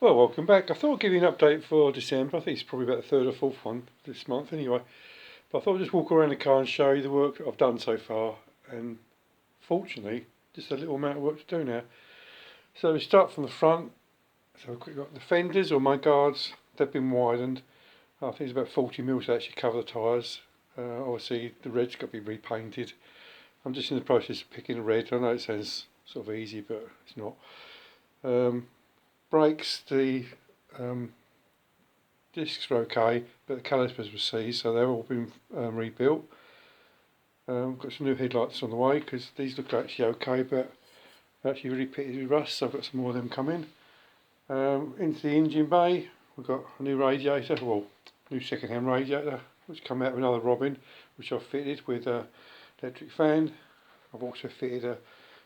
Well, welcome back. I thought I'd give you an update for December. I think it's probably about the third or fourth one this month anyway. But I thought I'd just walk around the car and show you the work that I've done so far. And fortunately, just a little amount of work to do now. So we start from the front. So we've got the fenders or mud guards. They've been widened. I think it's about 40 mils to actually cover the tyres. Obviously, the red's got to be repainted. I'm just in the process of picking the red. I know it sounds sort of easy, but it's not. Brakes, the discs are okay, but the calipers were seized, so they've all been rebuilt. Got some new headlights on the way because these look actually okay, but actually really pitted with rust, so I've got some more of them coming. Into the engine bay, we've got a new radiator, well, new second-hand radiator, which come out with another Robin, which I've fitted with an electric fan. I've also fitted a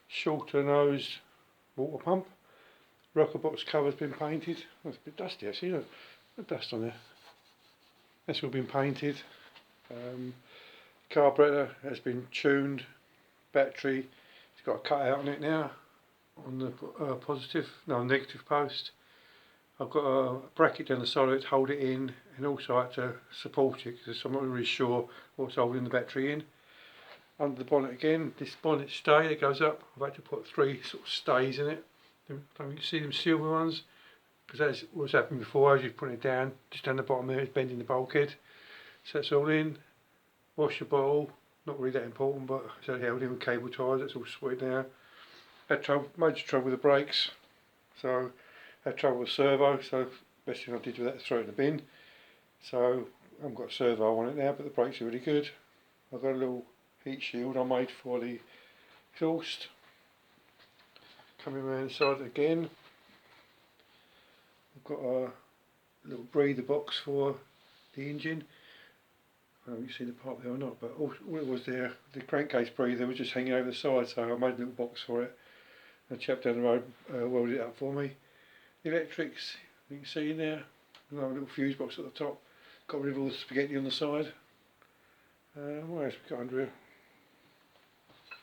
shorter nosed water pump. Rocker box cover's been painted. That's a bit dusty actually, look. Dust on there. That's all been painted. Carburetor has been tuned. Battery, it's got a cutout on it now on the negative post. I've got a bracket down the side of it to hold it in, and also I had to support it because I'm not really sure what's holding the battery in. Under the bonnet again, this bonnet stay that goes up, I've had to put 3 sort of stays in it. I don't know if you can see them silver ones, because that's what's happened before. As you put it down, just down the bottom there, it's bending the bulkhead. So that's all in. Washer bottle, not really that important, but it's only held in with cable ties. That's all sweet now. Had major trouble with the brakes, so had trouble with servo. So best thing I did with that is throw it in the bin. So I haven't got a servo on it now, but the brakes are really good. I've got a little heat shield I made for the exhaust. Coming around the side again, I've got a little breather box for the engine. I don't know if you see the part there or not, but all it was there, the crankcase breather was just hanging over the side, so I made a little box for it. A chap down the road welded it up for me. The electrics, you can see in there, another little fuse box at the top. Got rid of all the spaghetti on the side. What else we got under here?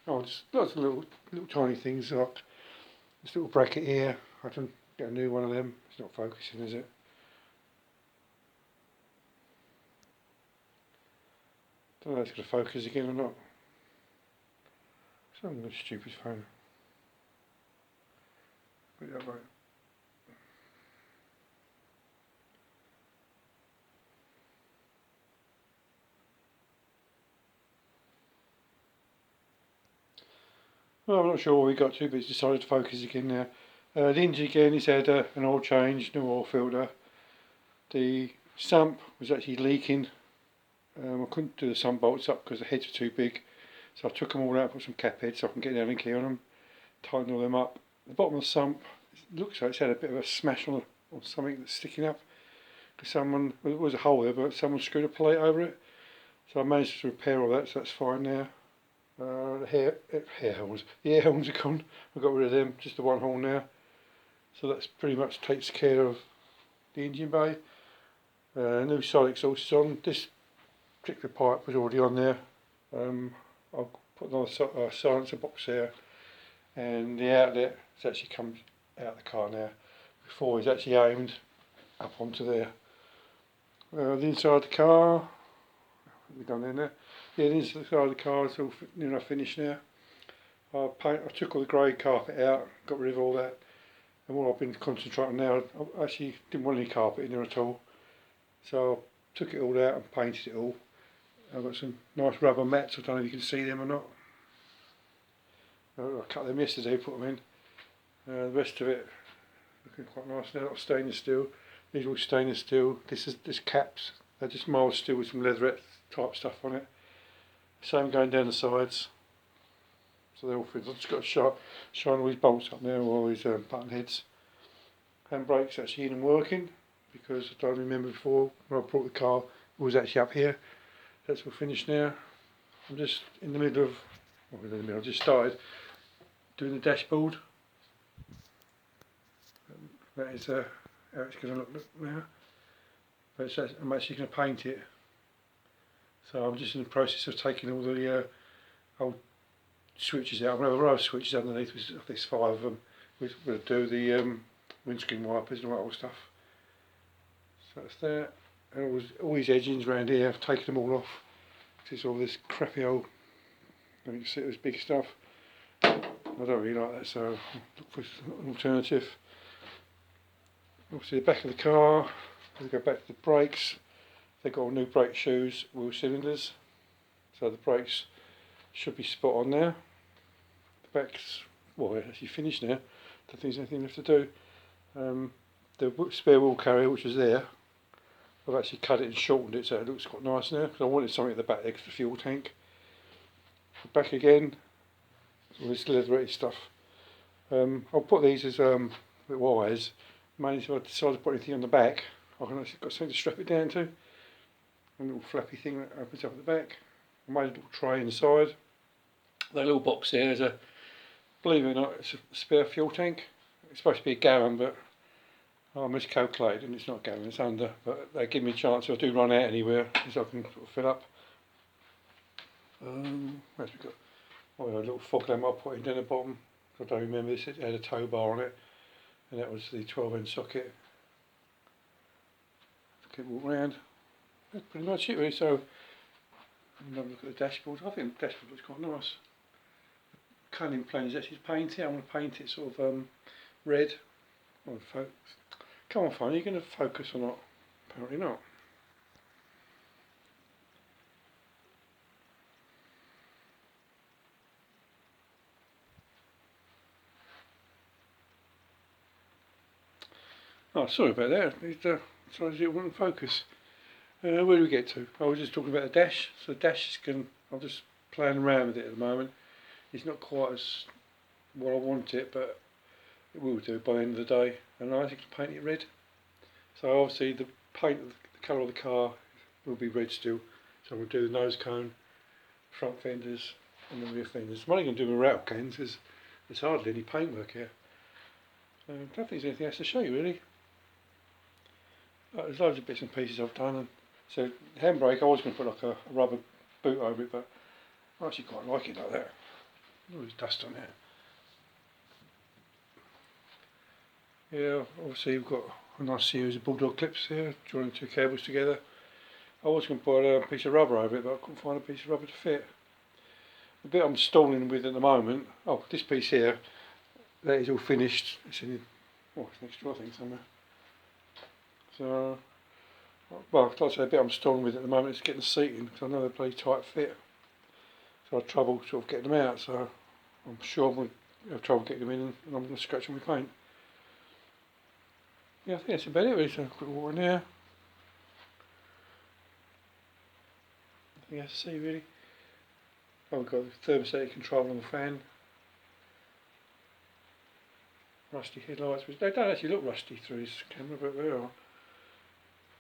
Oh, just lots of little tiny things like this little bracket here. I can get a new one of them. It's not focusing, is it? Don't know if it's going to focus again or not. Some good stupid phone. Put it that way. Well, I'm not sure what we got to, but it's decided to focus again now. The engine again, it's had an oil change, new oil filter. The sump was actually leaking. I couldn't do the sump bolts up because the heads were too big, so I took them all out, put some cap heads so I can get down and key on them, tighten all them up. The bottom of the sump, it looks like it's had a bit of a smash on something that's sticking up. Because well, there was a hole there, but someone screwed a plate over it. So I managed to repair all that, so that's fine now. The air horns are gone. I got rid of them, just the one hole now. So that's pretty much takes care of the engine bay. New side exhaust is on. This particular pipe was already on there. I'll put another silencer box there, and the outlet actually comes out the car now. Before it's actually aimed up onto there. The inside of the car, we've done there now. Yeah, the inside of the car is all near enough finished now. I took all the grey carpet out, got rid of all that, and what I've been concentrating now, I actually didn't want any carpet in there at all, so I took it all out and painted it all. I've got some nice rubber mats, I don't know if you can see them or not. I cut them yesterday, put them in. The rest of it looking quite nice now, stainless steel. These are all stainless steel. This caps, they're just mild steel with some leatherette type stuff on it. Same going down the sides. So they're all fixed. I've just got to shine all these bolts up now, all these button heads. Handbrake's actually in and working, because I don't remember before when I brought the car, it was actually up here. That's all finished now. I'm just in the middle of, I just started doing the dashboard. That is how it's going to look now. But I'm actually going to paint it. So I'm just in the process of taking all the old switches out. I'm going to have a row of switches underneath. I think there's 5 of them. We'll do the windscreen wipers and all that old stuff. So that's that. And all these edgings around here, I've taken them all off. It's all this crappy old, you can see this big stuff. I don't really like that, so I'll look for an alternative. Obviously the back of the car, we go back to the brakes. They've got all new brake shoes, wheel cylinders. So the brakes should be spot on now. The back's, well, actually finished now. Don't think there's anything left to do. The spare wheel carrier, which was there, I've actually cut it and shortened it so it looks quite nice now, because I wanted something at the back, extra fuel tank. Back again, all this leathery stuff. I'll put these as wires, mainly if I decide to put anything on the back, I've actually got something to strap it down to. A little flappy thing that opens up at the back. I made a little tray inside. That little box there is believe it or not, it's a spare fuel tank. It's supposed to be a gallon, but I miscalculated and it's not a gallon, it's under. But they give me a chance if I do run out anywhere, so I can sort of fill up. Where's we got? Oh, a little fog lamp I put in down the bottom. I don't remember this, it had a tow bar on it, and that was the 12-inch socket. Keep walking around. That's pretty much it really. So, have a look at the dashboard. I think the dashboard looks quite nice. The cunning plan is actually to paint it. I want to paint it sort of red. Come on, phone, are you going to focus or not? Apparently not. Oh, sorry about that. Sorry, it wouldn't focus. Where do we get to? I was just talking about the dash. So the dash I'm just playing around with it at the moment. It's not quite as what I want it, but it will do by the end of the day. And I think to paint it red. So obviously the paint, the colour of the car will be red still. So we'll do the nose cone, front fenders, and the rear fenders. I'm only going to do my rattle cans because there's hardly any paintwork here. I don't think there's anything else to show you really. There's loads of bits and pieces I've done. And so the handbrake, I was going to put like a rubber boot over it, but I actually quite like it like that. Oh, there's dust on there. Yeah, obviously we've got a nice series of bulldog clips here, joining two cables together. I was going to put a piece of rubber over it, but I couldn't find a piece of rubber to fit. The bit I'm stalling with at the moment, oh, this piece here, that is all finished. It's in, oh, it's next to I think somewhere. So, well, like I say, the bit I'm stalling with at the moment is getting the seat in, because I know they're pretty tight fit. So I have trouble sort of getting them out, so I'm sure I'm going to have trouble getting them in, and I'm going to scratch them with paint. Yeah, I think that's about it really. So quick water in there. Nothing else to see really. I've got the thermostatic control on the fan. Rusty headlights, which they don't actually look rusty through this camera, but they are.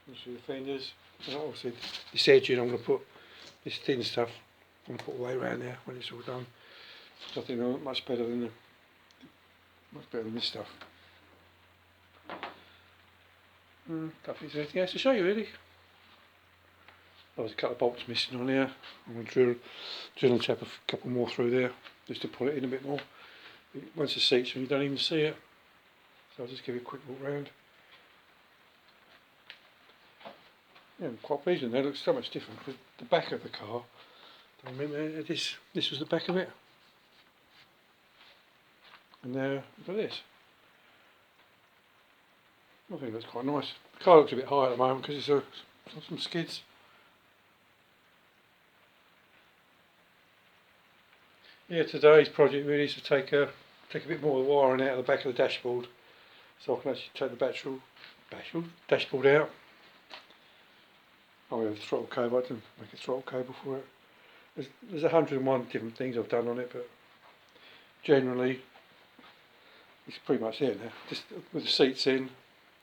Obviously the fenders. And obviously this edging, I'm going to put this thin stuff. I'm going to put all the way around there when it's all done. So I think they're much better than this stuff. Don't think there's anything else to show you really. There's a couple of bolts missing on here. I'm going to drill and tap a couple more through there just to pull it in a bit more. Once the seat's in, you don't even see it. So I'll just give you a quick walk round. Yeah, I'm quite pleased with it. It looks so much different. The back of the car, I remember this was the back of it. And now look at this. I think that's quite nice. The car looks a bit high at the moment because it's on some skids. Yeah, today's project really is to take a bit more of the wiring out of the back of the dashboard, so I can actually take the dashboard out. Oh, yeah, the throttle cable. I didn't make a throttle cable for it. There's 101 different things I've done on it, but generally it's pretty much there now. Just with the seats in.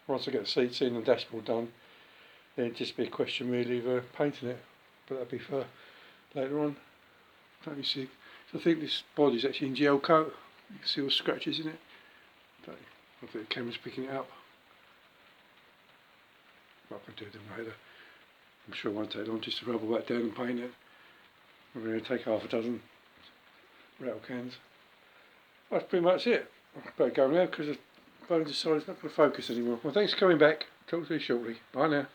Once I get the seats in and the dashboard done, then it'd just be a question really of painting it. But that'll be for later on. Don't you see? So I think this body's actually in gel coat. You can see all the scratches in it. I think the camera's picking it up. I can do them later. I'm sure it won't take long just to rubble that down and paint it. I'm going to take half a dozen rattle cans. That's pretty much it. I better go now because the phone decided it's not going to focus anymore. Well, thanks for coming back. Talk to you shortly. Bye now.